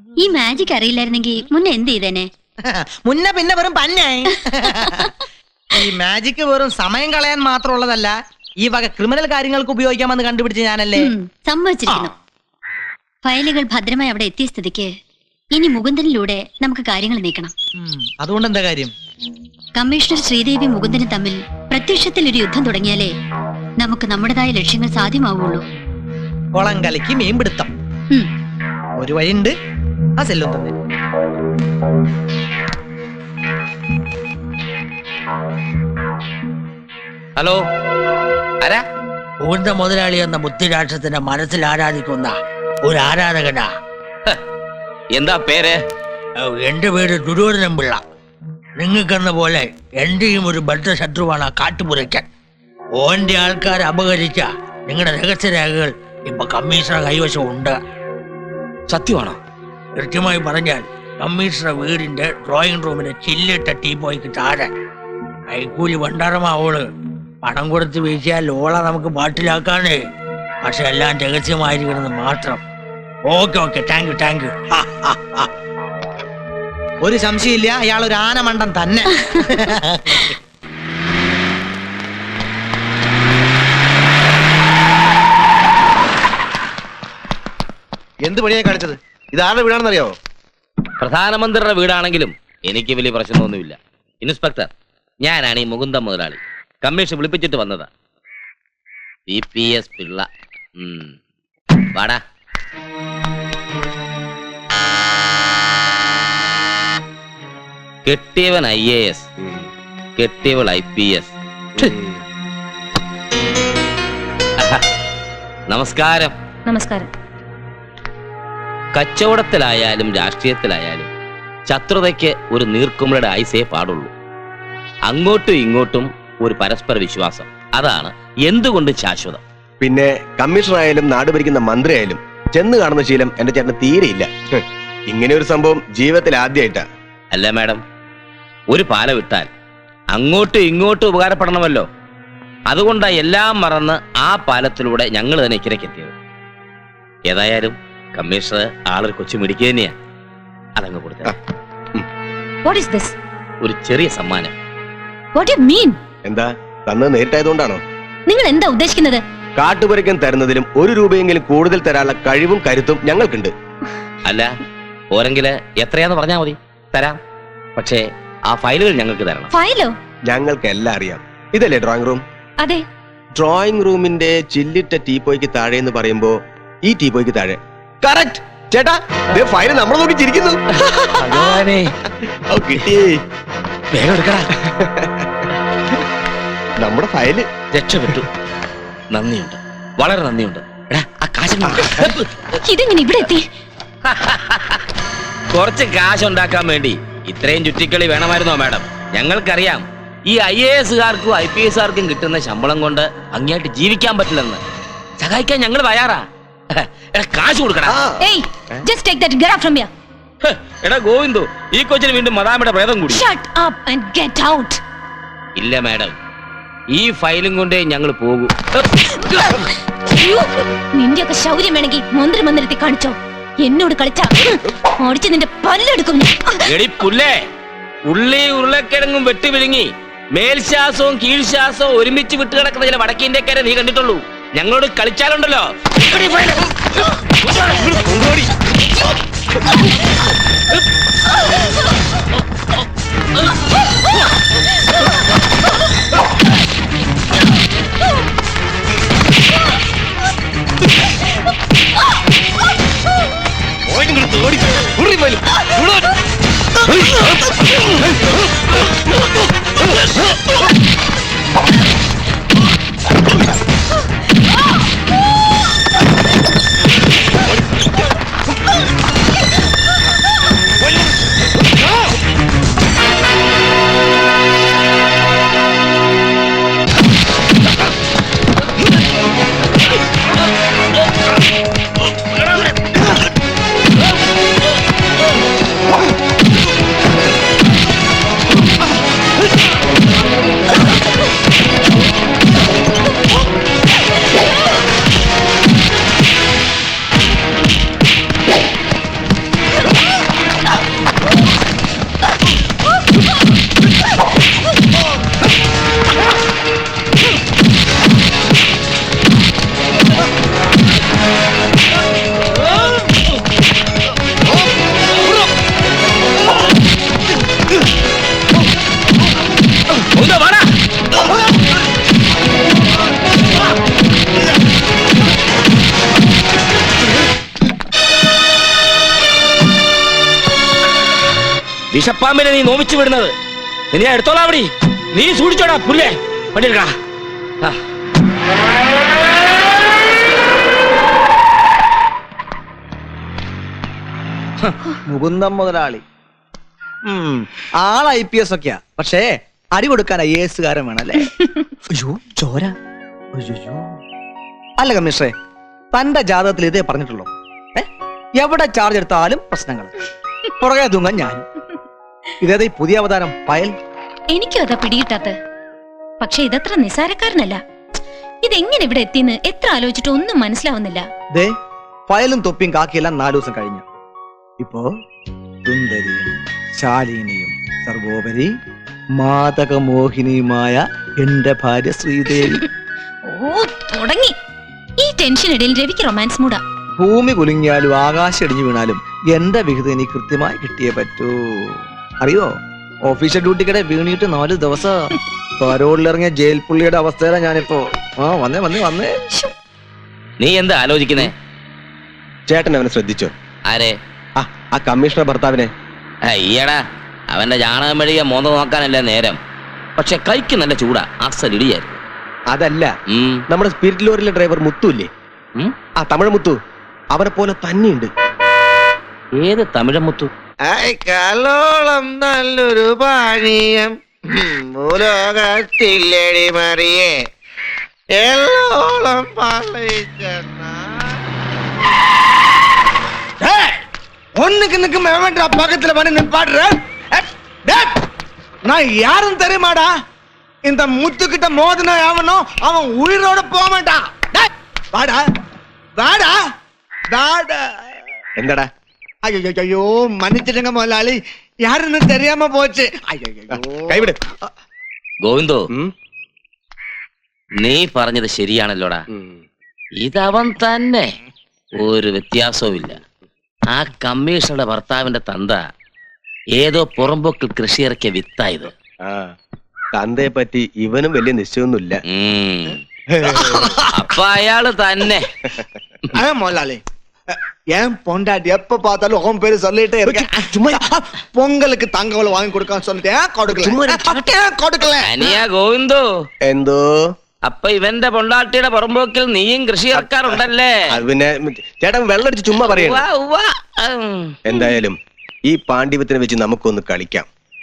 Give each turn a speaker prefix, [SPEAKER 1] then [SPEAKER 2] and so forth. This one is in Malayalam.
[SPEAKER 1] ഈ മാജിക് അറിയില്ലായിരുന്നെങ്കിൽ മുന്നേ എന്ത് ചെയ്തേനെ?
[SPEAKER 2] മുന്നേ പിന്നെ വെറും പന്നായി. ഈ മാജിക് വെറും സമയം കളയാൻ മാത്രമുള്ളതല്ല, ഈ വക ക്രിമിനൽ കാര്യങ്ങൾക്ക് ഉപയോഗിക്കാമെന്ന് കണ്ടുപിടിച്ച് ഞാനല്ലേ.
[SPEAKER 1] സമ്മതിച്ചിരിക്കുന്നു. ഫയലുകൾ ഭദ്രമായി അവിടെ എത്തിയ സ്ഥിതിക്ക് ഇനി മുകുന്ദനിലൂടെ നമുക്ക് കാര്യങ്ങൾ നീക്കണം.
[SPEAKER 2] അതുകൊണ്ട് എന്താ കാര്യം?
[SPEAKER 1] കമ്മീഷണർ ശ്രീദേവി മുകുന്ദനും തമ്മിൽ പ്രത്യക്ഷത്തിൽ ഒരു യുദ്ധം തുടങ്ങിയാലേ നമുക്ക് നമ്മുടേതായ ലക്ഷ്യങ്ങൾ സാധ്യമാവുള്ളൂ.
[SPEAKER 2] കുളം കലക്കി മീൻപിടുത്തം. ഒരു വഴിയുണ്ട്, ആ സെല്ലും തന്നെ.
[SPEAKER 3] ഹലോ, ആരാ?
[SPEAKER 4] പൂർണ്ണ മുതലാളി എന്ന മുത്തുരാക്ഷത്തിന്റെ മനസ്സിൽ ആരാധിക്കുന്ന ഒരു ആരാധകനാ.
[SPEAKER 3] എന്താ പേര്?
[SPEAKER 4] എന്റെ പേര് ദുര്യോധനൻ പിള്ള. നിങ്ങൾക്കെന്ന പോലെ എന്റെയും ഒരു ബദ്ധശത്രുവാണ് കാട്ടുപുരയ്ക്കൻ. ഓന്റെ ആൾക്കാരെ അപഹരിച്ച നിങ്ങളുടെ രഹസ്യരേഖകൾ ഇപ്പൊ കമ്മീഷണർ കൈവശം ഉണ്ട്.
[SPEAKER 3] സത്യമാണോ?
[SPEAKER 4] കൃത്യമായി പറഞ്ഞാൽ കമ്മീഷണർ വീടിന്റെ ഡ്രോയിങ് റൂമിലെ ചില്ലിട്ട ടീപ്പോയ്ക്ക് താഴെ. കൈക്കൂലി ഭണ്ഡാരമാവോള്. പണം കൊടുത്ത് വീശിയാൽ ഓള നമുക്ക് പാട്ടിലാക്കാനേ. പക്ഷെ എല്ലാം രഹസ്യമായിരിക്കണമെന്ന് മാത്രം. Okay, thank you.
[SPEAKER 2] ഒരു സംശയമില്ല, അയാൾ ഒരു ആനമണ്ടൻ തന്നെ.
[SPEAKER 5] എന്ത് പണിയായി കാണിച്ചത്? ഇത് ആരുടെ വീടാണെന്നറിയാവോ?
[SPEAKER 3] പ്രധാനമന്ത്രിയുടെ വീടാണെങ്കിലും എനിക്ക് വലിയ പ്രശ്നമൊന്നുമില്ല. ഇൻസ്പെക്ടർ, ഞാനാണ് ഈ മുകുന്ദ മുതലാളി. കമ്മീഷൻ വിളിപ്പിച്ചിട്ട് വന്നതാ. CPS പിള്ള. വാടാ. കെട്ടിയവൻ IAS, കെട്ടിയവൾ IPS. നമസ്കാരം.
[SPEAKER 1] നമസ്കാരം.
[SPEAKER 3] കച്ചവടത്തിലായാലും രാഷ്ട്രീയത്തിലായാലും ശത്രുതയ്ക്ക് ഒരു നീർക്കുമിളയുടെ ആയുസേ പാടുള്ളൂ. അങ്ങോട്ടും ഇങ്ങോട്ടും ഒരു പരസ്പര വിശ്വാസം, അതാണ് എന്തുകൊണ്ട് ശാശ്വതം.
[SPEAKER 5] പിന്നെ കമ്മീഷണർ ആയാലും നാട് ഭരിക്കുന്ന മന്ത്രി ആയാലും ചെന്ന് കാണുന്ന ശീലം എന്റെ ചേട്ടന് തീരെയില്ല. ഇങ്ങനെ ഒരു സംഭവം ജീവിതത്തിൽ ആദ്യമായിട്ടാ.
[SPEAKER 3] അല്ല മാഡം, ഒരു പാല വിട്ടാൽ അങ്ങോട്ടും ഇങ്ങോട്ടും ഉപകാരപ്പെടണമല്ലോ. അതുകൊണ്ടാ എല്ലാം മറന്ന് ആ പാലത്തിലൂടെ ഞങ്ങൾ തന്നെ ഇക്കരയ്ക്കെത്തിയത്. ഏതായാലും കമ്മീഷണർ ആളൊരു കൊച്ചു മിടിക്കുക തന്നെയാ. അതങ്ങ് കൊടുത്ത ഒരു ചെറിയ സമ്മാനം.
[SPEAKER 5] എന്താ തന്നത്? നേരിട്ടായതുകൊണ്ടാണോ?
[SPEAKER 1] നിങ്ങൾ എന്താ ഉദ്ദേശിക്കുന്നത്?
[SPEAKER 5] കാട്ടുപുരയ്ക്കൻ തരുന്നതിലും 1 രൂപയെങ്കിലും കൂടുതൽ തരാനുള്ള കഴിവും കരുത്തും ഞങ്ങൾക്കുണ്ട്.
[SPEAKER 3] അല്ല, പോരെങ്കില് എത്രയാന്ന് പറഞ്ഞാ മതി, തരാം. പക്ഷേ ആ ഫയലുകൾ ഞങ്ങൾക്ക് തരണം.
[SPEAKER 1] ഫയലോ?
[SPEAKER 5] ഞങ്ങൾക്ക് എല്ലാം അറിയാം. ഇതല്ലേ ഡ്രോയിങ് റൂം?
[SPEAKER 1] അതെ.
[SPEAKER 5] ഡ്രോയിങ് റൂമിന്റെ ചില്ലിട്ട ടീപ്പോയ്ക്ക് താഴെ എന്ന് പറയുമ്പോ ഈ ടീപ്പോയ്ക്ക് താഴെ. കറക്റ്റ് ചേട്ടാ, ഫയല് നമ്മൾ നോക്കി ചിരിക്കുന്നു.
[SPEAKER 3] വേഗം എടുക്കടാ.
[SPEAKER 5] നമ്മുടെ ഫയല്
[SPEAKER 3] രക്ഷപ്പെട്ടു. നന്ദിയുണ്ട്, വളരെ നന്ദിയുണ്ട്.
[SPEAKER 1] ഇതെങ്ങനെ ഇവിടെ എത്തി?
[SPEAKER 3] കുറച്ച് കാശുണ്ടാക്കാൻ വേണ്ടി ഇത്രയും ചുറ്റിക്കളി വേണമായിരുന്നോ മാഡം? ഞങ്ങൾക്കറിയാം ഈ IAS-കാർക്കും IPS-കാർക്കും കിട്ടുന്ന ശമ്പളം കൊണ്ട് അങ്ങേയായിട്ട് ജീവിക്കാൻ പറ്റില്ലെന്ന്. സഹായിക്കാൻ ഞങ്ങൾ തയ്യാറാ. കാശ് കൊടുക്കടാ. എടാ ഗോവിന്ദു, ഈ കൊച്ചിന് വീണ്ടും മദാമിയുടെ പ്രേതം കൂടി. ഇല്ല മാഡം, ഈ ഫയലും കൊണ്ടേ ഞങ്ങൾ പോകൂ.
[SPEAKER 1] നിന്റെയൊക്കെ ശൗര്യം വേണമെങ്കിൽ മന്ത്രിമന്ദിരത്തിൽ കാണിച്ചോ. എന്നോട് കളിച്ചാ ഓടിച്ച് നിന്റെ പല്ലെടുക്കും.
[SPEAKER 3] എടി പുല്ലേ, ഉള്ളി ഉരുളക്കിഴങ്ങും വെട്ടി വിഴുങ്ങി മേൽശ്വാസവും കീഴ്ശ്വാസവും ഒരുമിച്ച് വിട്ട് കിടക്കുന്ന ചില വടക്കേന്ത്യക്കാരെ നീ കണ്ടിട്ടുള്ളൂ. ഞങ്ങളോട് കളിച്ചാലുണ്ടല്ലോ. വിഷപ്പാമ്പിനെ നീ നോമിച്ചു വിടുന്നത്. നീ എടുത്തോളാ അവിടെ. നീ സൂക്ഷിച്ചോടാ പുല്ലേ. പണിയെടുക്കടാ. ആ.
[SPEAKER 2] മുകുന്ദം മുതലാളി ആൾ IPS ഒക്കെയാ, പക്ഷേ അടി കൊടുക്കാൻ IAS കാരൻ വേണല്ലേ? അയ്യോ ചോര. അയ്യോ അല്ല കമ്മീഷണറെ, തന്റെ ജാതകത്തിൽ ഇതേ പറഞ്ഞിട്ടുള്ളൂ. എവിടെ ചാർജ് എടുത്താലും പ്രശ്നങ്ങൾ, പുറകെ തൂങ്ങാൻ ഞാൻ. ഇതേതാ ഈ പുതിയ അവതാരം പയൽ?
[SPEAKER 6] എനിക്കും അതാ പിടികിട്ടാത്ത. പക്ഷെ ഇതത്ര നിസാരക്കാരനല്ല. ഇതെങ്ങനെ ഇവിടെ എത്തിന്ന് എത്ര ആലോചിച്ചിട്ട് ഒന്നും മനസ്സിലാവുന്നില്ല.
[SPEAKER 2] ദേ പയലും തൊപ്പിയും കാക്കിയെല്ലാം 4 ദിവസം കഴിഞ്ഞു. ഇപ്പോ സുന്ദരിയും ശാലിനിയും സർവോപരി മാതകമോഹിനിയുമായ എന്റെ ഭാര്യ ശ്രീദേവി.
[SPEAKER 6] ഓ തുടങ്ങി. ഈ ടെൻഷനിടയിൽ രവിക്ക് റൊമാൻസ് മൂടാ.
[SPEAKER 2] ഭൂമി കുലുങ്ങിയാലും ആകാശം ഇടിഞ്ഞു വീണാലും എന്റെ വിഹിതം എനിക്ക് കൃത്യമായി കിട്ടിയേ പറ്റൂ. അറിയോ, ഓഫീഷ്യൽ ഡ്യൂട്ടിക്കിടെ വീണിട്ട് 4 ദിവസം. പരോളിലിറങ്ങിയ ജയിൽ പുള്ളിയുടെ അവസ്ഥയിലാണ് ഞാനിപ്പോ. വന്നേ.
[SPEAKER 3] നീ എന്താ ആലോചിക്കുന്നേ?
[SPEAKER 5] ചേട്ടൻ അവനെ ശ്രദ്ധിച്ചോ?
[SPEAKER 3] ആരെ?
[SPEAKER 5] ആ കമ്മീഷണർ ഭർത്താവിനെ.
[SPEAKER 3] ഈയടാ, അവന്റെ ജാണകം മെഴുകിയ മോന്ത നോക്കാനല്ലേ നേരം. പക്ഷെ കൈക്ക് നല്ല ചൂടാ. അസലിടിയായിരുന്നു.
[SPEAKER 5] അതല്ല, നമ്മുടെ സ്പിരിറ്റ് ലോറിയിലെ ഡ്രൈവർ മുത്തു ഇല്ലേ, ആ തമിഴ് മുത്തു, അവനെ പോലെ തന്നെയുണ്ട്.
[SPEAKER 3] ഏത് തമിഴ മുത്തു?
[SPEAKER 7] കലോളം നല്ലൊരു പാനീയം ഭൂലോകത്തില്ലടി മറിയേ എല്ലോളം
[SPEAKER 2] ஒண்ணுக்கு நிக்கும் எவன்டா பக்கத்துல வந்து நிப்பாடுற? நான் யாரும் தெரியுமாடா? இந்த முத்துக்கிட்ட மோதின எவனோ அவன் உயிரோட போக மாட்டான். வாடா வாடா வாடா.
[SPEAKER 5] എന്താടാ?
[SPEAKER 2] ஐயோ மன்னிச்சிடுங்க முதலாளி, யாருன்னு தெரியாம போச்சு.
[SPEAKER 5] കൈവിട്.
[SPEAKER 3] ഗോവിന്ദോ, നീ പറഞ്ഞത് ശരിയാണല്ലോടാ. ഇതവൻ തന്നെ, ഒരു വ്യത്യാസവും ഇല്ല. ആ കമ്മീഷണറുടെ ഭർത്താവിന്റെ തന്ത ഏതോ പുറമ്പോക്കിൽ കൃഷി ഇറക്കിയ വിത്തായത്.
[SPEAKER 5] തന്തയെ പറ്റി ഇവനും വലിയ നിശ്ചയൊന്നുമില്ല.
[SPEAKER 3] അപ്പൊ അയാള് തന്നെ.
[SPEAKER 2] முதலாளி, ஏன் பொண்டாட்டி எப்ப பார்த்தாலும் உன் பேரு சொல்லிட்டே இருக்கேன். சும்மா பொங்கலுக்கு தங்கவளை வாங்கி கொடுக்கான்னு சொல்லிட்டு കൊടുക്കല.
[SPEAKER 3] അനിയാ ഗോവിന്ദോ,
[SPEAKER 5] എന്തോ?
[SPEAKER 3] അപ്പൊ ഇവന്റെ പൊണ്ടാട്ടിയുടെ പുറമ്പോക്കിൽ നീയും കൃഷി ഇറക്കാറുണ്ടല്ലേ?
[SPEAKER 5] അത് പിന്നെ ചേട്ടൻ വെള്ളടിച്ച് ചുമ്മാ പറയണം.
[SPEAKER 3] ഉവ്വ, ഉവ്വ.
[SPEAKER 5] എന്തായാലും ഈ പാണ്ഡിവത്തിനെ വെച്ച് നമുക്കൊന്ന് കളിക്കാം.